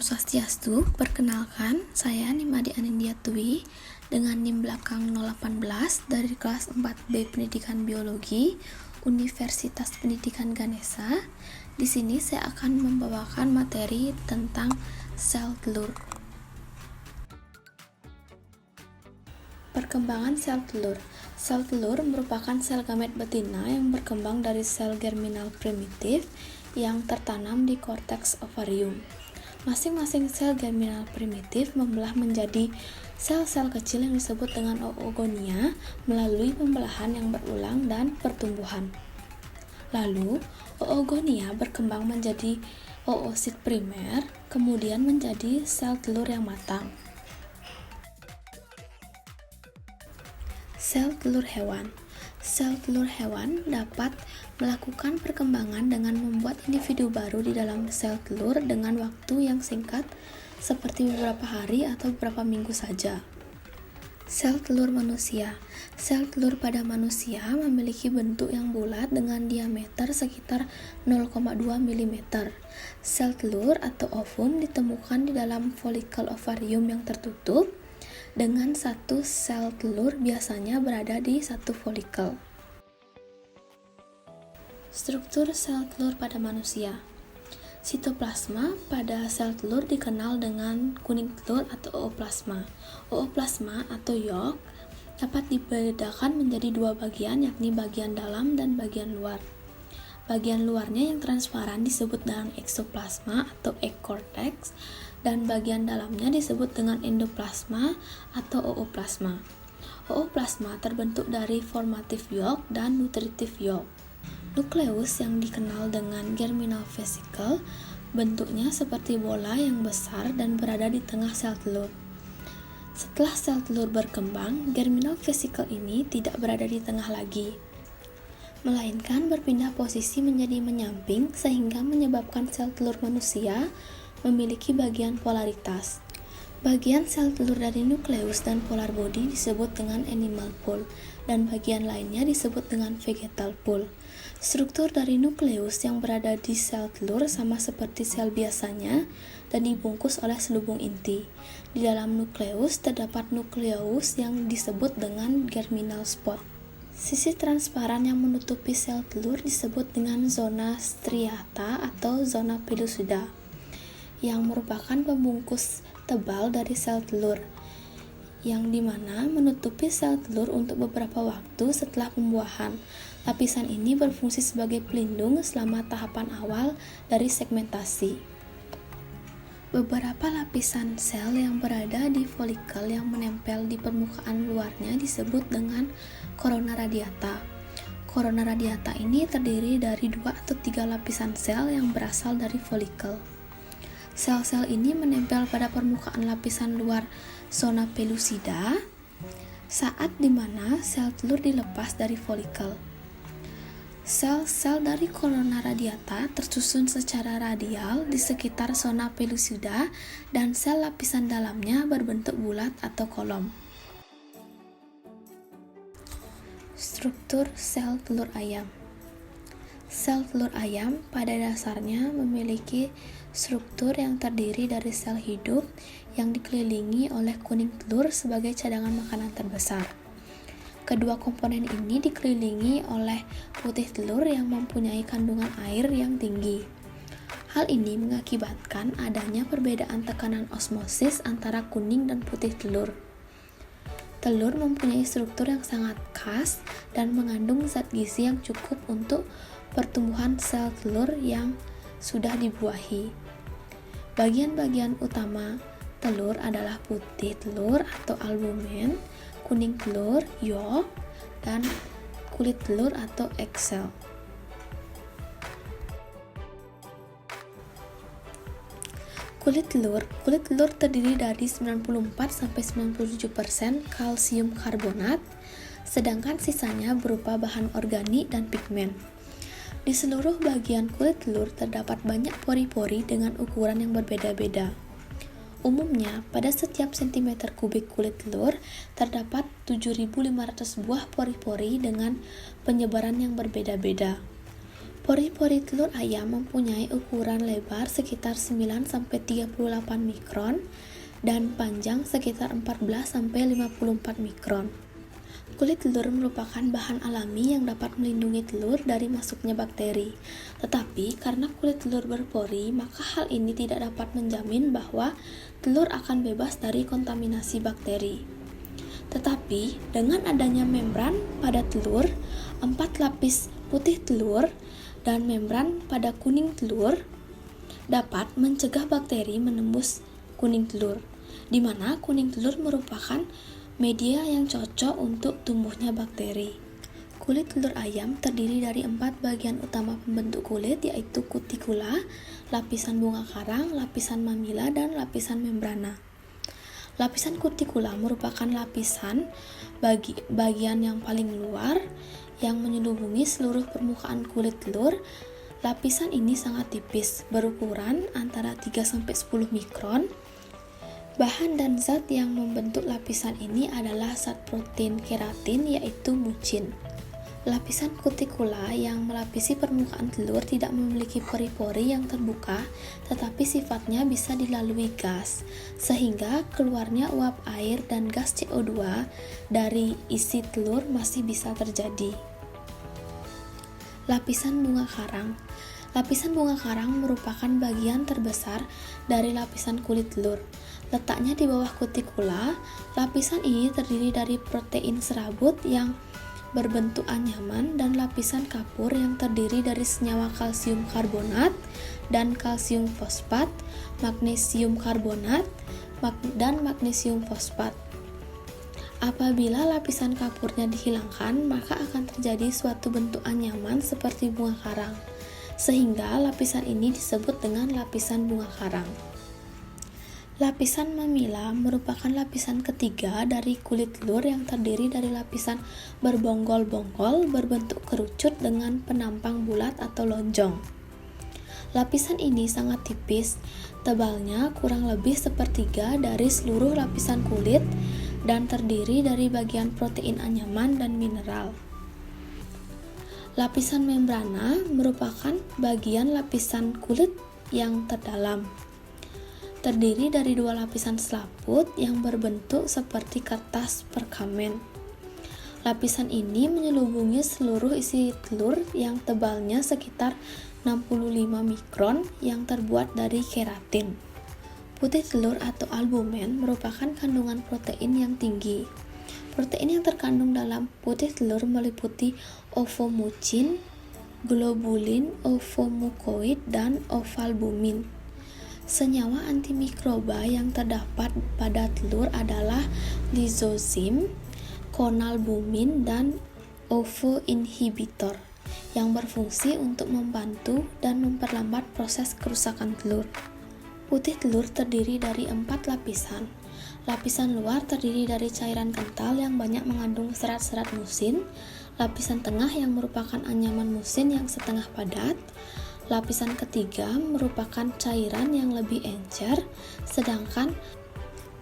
Om Swastiastu, perkenalkan, saya Nimadi Anindya Twi dengan NIM belakang 018 dari kelas 4B Pendidikan Biologi, Universitas Pendidikan Ganesha. Di sini saya akan membawakan materi tentang sel telur. Perkembangan sel telur. Sel telur merupakan sel gamet betina yang berkembang dari sel germinal primitif yang tertanam di korteks ovarium. Masing-masing sel germinal primitif membelah menjadi sel-sel kecil yang disebut dengan oogonia melalui pembelahan yang berulang dan pertumbuhan. Lalu, oogonia berkembang menjadi oosit primer, kemudian menjadi sel telur yang matang. Sel telur hewan. Sel telur hewan dapat melakukan perkembangan dengan membuat individu baru di dalam sel telur dengan waktu yang singkat seperti beberapa hari atau beberapa minggu saja. Sel telur manusia. Sel telur pada manusia memiliki bentuk yang bulat dengan diameter sekitar 0,2 mm. Sel telur atau ovum ditemukan di dalam folikel ovarium yang tertutup, dengan satu sel telur biasanya berada di satu folikel. Struktur sel telur pada manusia. Sitoplasma pada sel telur dikenal dengan kuning telur atau ooplasma. Ooplasma atau yolk dapat dibedakan menjadi dua bagian, yakni bagian dalam dan bagian luar. Bagian luarnya yang transparan disebut dengan eksoplasma atau egg cortex, dan bagian dalamnya disebut dengan endoplasma atau ooplasma. Ooplasma terbentuk dari formative yolk dan nutritive yolk. Nukleus yang dikenal dengan germinal vesicle bentuknya seperti bola yang besar dan berada di tengah sel telur. Setelah sel telur berkembang, germinal vesicle ini tidak berada di tengah lagi, melainkan berpindah posisi menjadi menyamping sehingga menyebabkan sel telur manusia memiliki bagian polaritas. Bagian sel telur dari nukleus dan polar body disebut dengan animal pole, dan bagian lainnya disebut dengan vegetal pole. Struktur dari nukleus yang berada di sel telur sama seperti sel biasanya dan dibungkus oleh selubung inti. Di dalam nukleus terdapat nukleus yang disebut dengan germinal spot. Sisi transparan yang menutupi sel telur disebut dengan zona striata atau zona pellucida, yang merupakan pembungkus tebal dari sel telur, yang dimana menutupi sel telur untuk beberapa waktu setelah pembuahan. Lapisan ini berfungsi sebagai pelindung selama tahapan awal dari segmentasi. Beberapa lapisan sel yang berada di folikel yang menempel di permukaan luarnya disebut dengan korona radiata. Korona radiata ini terdiri dari 2 atau 3 lapisan sel yang berasal dari folikel. Sel-sel ini menempel pada permukaan lapisan luar zona pellucida saat dimana sel telur dilepas dari folikel. Sel-sel dari korona radiata tersusun secara radial di sekitar zona pellucida dan sel lapisan dalamnya berbentuk bulat atau kolom. Struktur sel telur ayam. Sel telur ayam pada dasarnya memiliki struktur yang terdiri dari sel hidup yang dikelilingi oleh kuning telur sebagai cadangan makanan terbesar. Kedua komponen ini dikelilingi oleh putih telur yang mempunyai kandungan air yang tinggi. Hal ini mengakibatkan adanya perbedaan tekanan osmosis antara kuning dan putih telur. Telur mempunyai struktur yang sangat khas dan mengandung zat gizi yang cukup untuk pertumbuhan sel telur yang sudah dibuahi. Bagian-bagian utama telur adalah putih telur atau albumen, kuning telur, yolk, dan kulit telur atau egg cell. Kulit telur terdiri dari 94-97% kalsium karbonat, sedangkan sisanya berupa bahan organik dan pigmen. Di seluruh bagian kulit telur terdapat banyak pori-pori dengan ukuran yang berbeda-beda. Umumnya, pada setiap cm kubik kulit telur terdapat 7.500 buah pori-pori dengan penyebaran yang berbeda-beda. Pori-pori telur ayam mempunyai ukuran lebar sekitar 9-38 mikron dan panjang sekitar 14-54 mikron. Kulit telur merupakan bahan alami yang dapat melindungi telur dari masuknya bakteri. Tetapi karena kulit telur berpori, maka hal ini tidak dapat menjamin bahwa telur akan bebas dari kontaminasi bakteri. Tetapi dengan adanya membran pada telur, 4 lapis putih telur, dan membran pada kuning telur dapat mencegah bakteri menembus kuning telur, di mana kuning telur merupakan media yang cocok untuk tumbuhnya bakteri. Kulit telur ayam terdiri dari 4 bagian utama pembentuk kulit, yaitu kutikula, lapisan bunga karang, lapisan mamila, dan lapisan membrana. Lapisan kutikula merupakan lapisan bagian yang paling luar yang menyelubungi seluruh permukaan kulit telur. Lapisan ini sangat tipis, berukuran antara 3-10 mikron. Bahan dan zat yang membentuk lapisan ini adalah zat protein keratin, yaitu mucin. Lapisan kutikula yang melapisi permukaan telur tidak memiliki pori-pori yang terbuka, tetapi sifatnya bisa dilalui gas, sehingga keluarnya uap air dan gas CO2 dari isi telur masih bisa terjadi. Lapisan bunga karang. Lapisan bunga karang merupakan bagian terbesar dari lapisan kulit telur. Letaknya di bawah kutikula. Lapisan ini terdiri dari protein serabut yang berbentuk anyaman dan lapisan kapur yang terdiri dari senyawa kalsium karbonat dan kalsium fosfat, magnesium karbonat, dan magnesium fosfat. Apabila lapisan kapurnya dihilangkan, maka akan terjadi suatu bentuk anyaman seperti bunga karang, sehingga lapisan ini disebut dengan lapisan bunga karang. Lapisan mamila merupakan lapisan ketiga dari kulit telur yang terdiri dari lapisan berbonggol-bonggol berbentuk kerucut dengan penampang bulat atau lonjong. Lapisan ini sangat tipis, tebalnya kurang lebih sepertiga dari seluruh lapisan kulit dan terdiri dari bagian protein anyaman dan mineral. Lapisan membrana merupakan bagian lapisan kulit yang terdalam. Terdiri dari 2 lapisan selaput yang berbentuk seperti kertas perkamen. Lapisan ini menyelubungi seluruh isi telur yang tebalnya sekitar 65 mikron yang terbuat dari keratin. Putih telur atau albumen merupakan kandungan protein yang tinggi. Protein yang terkandung dalam putih telur meliputi ovomucin, globulin, ovomukoid, dan ovalbumin. Senyawa antimikroba yang terdapat pada telur adalah lizozim, konalbumin, dan ovoinhibitor yang berfungsi untuk membantu dan memperlambat proses kerusakan telur. Putih telur terdiri dari 4 lapisan. Lapisan luar terdiri dari cairan kental yang banyak mengandung serat-serat musin. Lapisan tengah yang merupakan anyaman musin yang setengah padat. Lapisan ketiga merupakan cairan yang lebih encer, sedangkan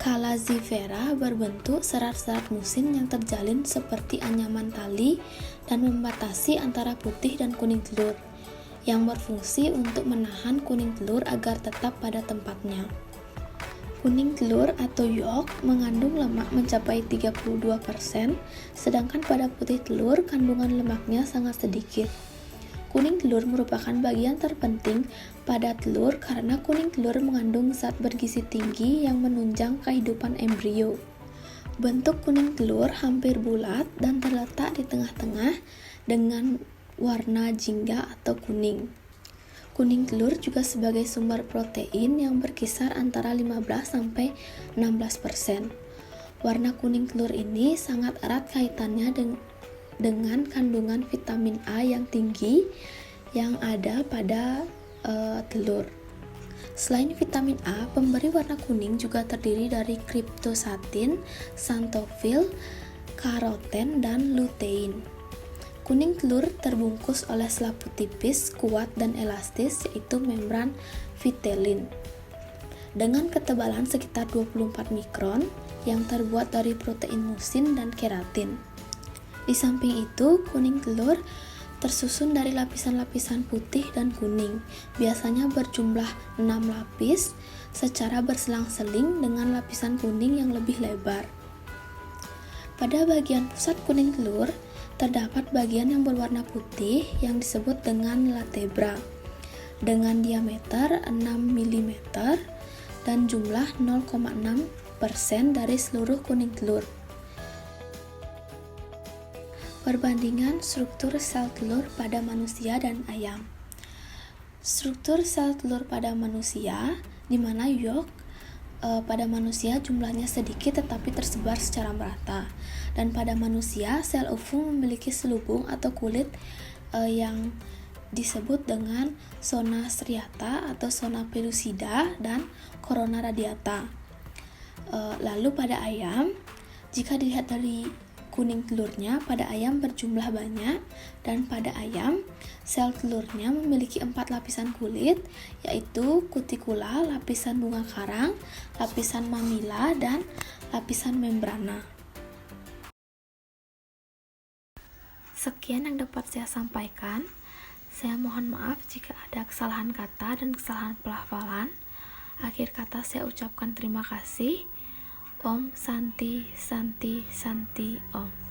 calazifera berbentuk serat-serat musin yang terjalin seperti anyaman tali dan membatasi antara putih dan kuning telur, yang berfungsi untuk menahan kuning telur agar tetap pada tempatnya. Kuning telur atau yolk mengandung lemak mencapai 32%, sedangkan pada putih telur kandungan lemaknya sangat sedikit. Kuning telur merupakan bagian terpenting pada telur karena kuning telur mengandung zat bergizi tinggi yang menunjang kehidupan embrio. Bentuk kuning telur hampir bulat dan terletak di tengah-tengah dengan warna jingga atau kuning. Kuning telur juga sebagai sumber protein yang berkisar antara 15-16%. Warna kuning telur ini sangat erat kaitannya dengan kandungan vitamin A yang tinggi yang ada pada telur. Selain vitamin A, pemberi warna kuning juga terdiri dari kriptosatin, xanthofil, karoten, dan lutein. Kuning telur terbungkus oleh selaput tipis, kuat, dan elastis, yaitu membran vitelin dengan ketebalan sekitar 24 mikron yang terbuat dari protein musin dan keratin. Di samping itu, kuning telur tersusun dari lapisan-lapisan putih dan kuning, biasanya berjumlah 6 lapis secara berselang-seling dengan lapisan kuning yang lebih lebar. Pada bagian pusat kuning telur, terdapat bagian yang berwarna putih yang disebut dengan latebra, dengan diameter 6 mm dan jumlah 0,6% dari seluruh kuning telur. Perbandingan struktur sel telur pada manusia dan ayam. Struktur sel telur pada manusia, di mana yolk pada manusia jumlahnya sedikit tetapi tersebar secara merata. Dan pada manusia, sel ovum memiliki selubung atau kulit yang disebut dengan zona striata atau zona pellucida dan corona radiata. Lalu pada ayam, jika dilihat dari kuning telurnya, pada ayam berjumlah banyak, dan pada ayam sel telurnya memiliki 4 lapisan kulit, yaitu kutikula, lapisan bunga karang, lapisan mamila, dan lapisan membrana. Sekian yang dapat saya sampaikan. Saya mohon maaf jika ada kesalahan kata dan kesalahan pelafalan. Akhir kata saya ucapkan terima kasih. Om Santi Santi Santi Om.